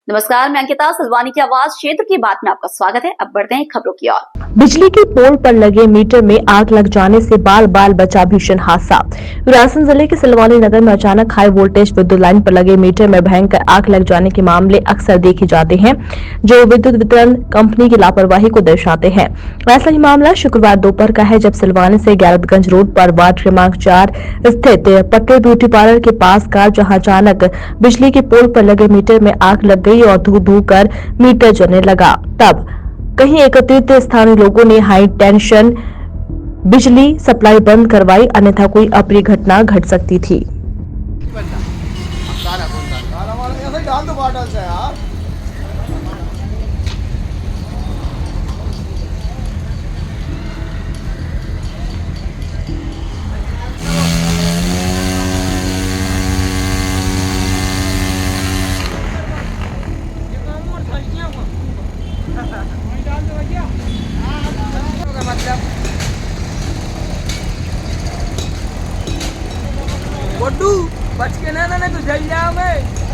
नमस्कार, मैं अंकिता सलवानी की आवाज क्षेत्र की बात में आपका स्वागत है। अब बढ़ते हैं खबरों की ओर। बिजली के पोल पर लगे मीटर में आग लग जाने से बाल बाल बचा भीषण हादसा। रायसेन जिले के सिलवानी नगर में अचानक हाई वोल्टेज विद्युत लाइन पर लगे मीटर में भयंकर आग लग जाने के मामले अक्सर देखे जाते हैं, जो विद्युत वितरण कंपनी की लापरवाही को दर्शाते हैं। ऐसा ही मामला शुक्रवार दोपहर का है, जब सिलवानी से गैरतगंज रोड पर वार्ड क्रमांक 4 स्थित पटेल ब्यूटी पार्लर के पास का, जहां अचानक बिजली के पोल पर लगे मीटर में आग लग गई और धू धू कर मीटर जलने लगा। तब कहीं एकत्रित स्थानीय लोगों ने हाई टेंशन बिजली सप्लाई बंद करवाई, अन्यथा कोई अप्रिय घटना घट सकती थी। गोड्डू बच के ना तो जल जाओगे।